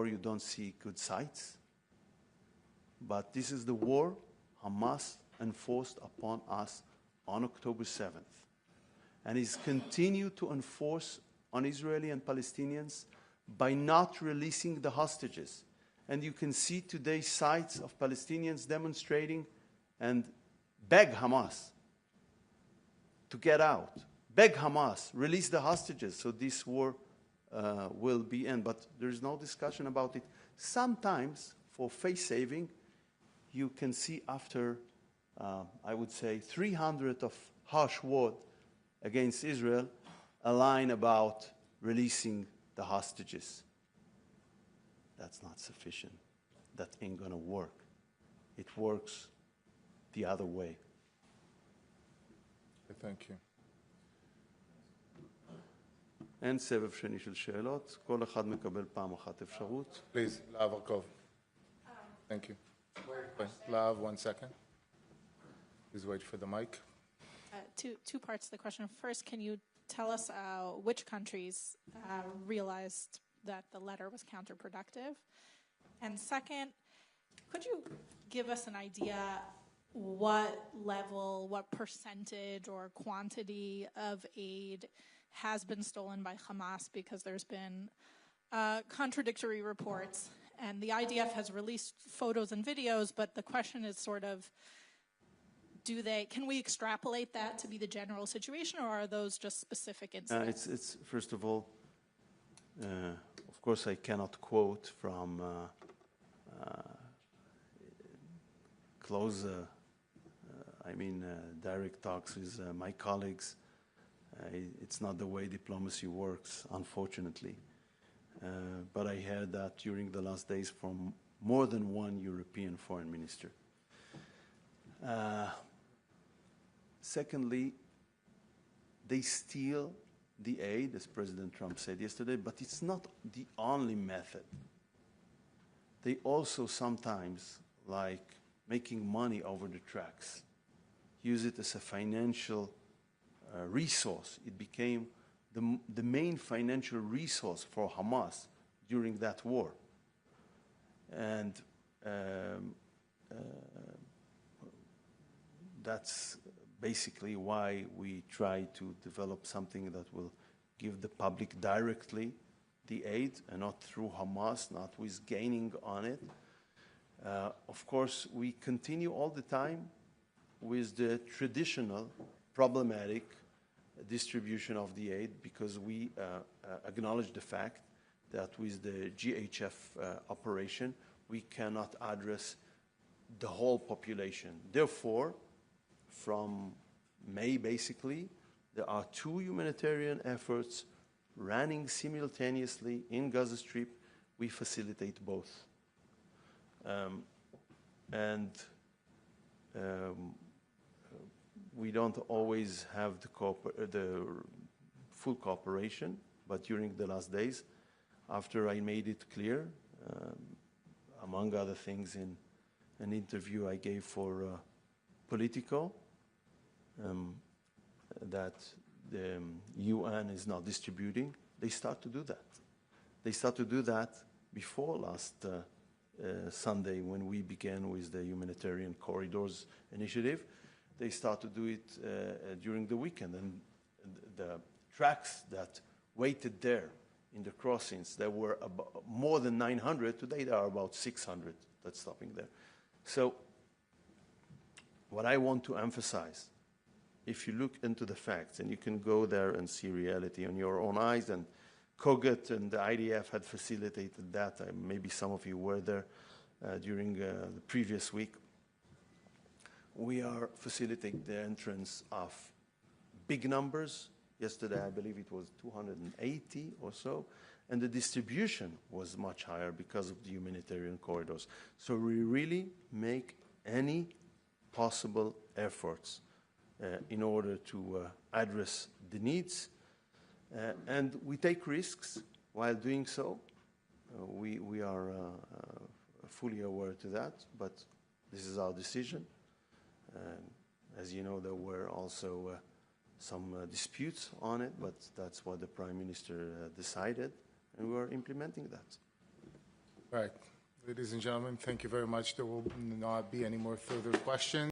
war, you don't see good sights. But this is the war Hamas enforced upon us on October 7th. And is continued to enforce on Israeli and Palestinians by not releasing the hostages. And you can see today sites of Palestinians demonstrating and beg Hamas to get out. Beg Hamas, release the hostages so this war will be end. But there is no discussion about it. Sometimes, for face saving, you can see after, I would say, 300 of harsh words against Israel, a line about releasing the hostages. That's not sufficient. That ain't gonna work. It works the other way. Thank you. אין סבב שני של שאלות, כל אחד מקבל פעם אחת אפשרות. Please, Lav Arkov. Thank you. Wait, Lav, 1 second. Please wait for the mic. Two parts to the question. First, can you tell us which countries realized that the letter was counterproductive? And second, could you give us an idea what level, what percentage or quantity of aid has been stolen by Hamas? Because there's been contradictory reports, and the IDF has released photos and videos, but the question is sort of, can we extrapolate that to be the general situation, or are those just specific incidents? It's first of all, of course, I cannot quote from close, direct talks with my colleagues. It's not the way diplomacy works, unfortunately. But I heard that during the last days from more than one European foreign minister. Secondly, they steal the aid, as President Trump said yesterday, but it's not the only method. They also sometimes, like making money over the tracks, use it as a financial resource. It became the main financial resource for Hamas during that war. And that's basically why we try to develop something that will give the public directly the aid and not through Hamas, not with gaining on it. Of course, we continue all the time with the traditional problematic distribution of the aid, because we acknowledge the fact that with the GHF operation, we cannot address the whole population. Therefore, from May, basically, there are 2 humanitarian efforts running simultaneously in Gaza Strip. We facilitate both. We don't always have the full cooperation, but during the last days, after I made it clear, among other things in an interview I gave for Politico, that the UN is not distributing, they start to do that. They start to do that before last Sunday, when we began with the Humanitarian Corridors Initiative. They start to do it during the weekend. And the tracks that waited there in the crossings, there were about more than 900. Today there are about 600 that's stopping there. So what I want to emphasize, if you look into the facts, and you can go there and see reality on your own eyes, and Koget and the IDF had facilitated that. Maybe some of you were there during the previous week. We are facilitating the entrance of big numbers. Yesterday, I believe it was 280 or so, and the distribution was much higher because of the humanitarian corridors. So we really make any possible efforts in order to address the needs. And we take risks while doing so. We are fully aware to that, but this is our decision. As you know, there were also some disputes on it, but that's what the Prime Minister decided, and we are implementing that. All right. Ladies and gentlemen, thank you very much. There will not be any more further questions.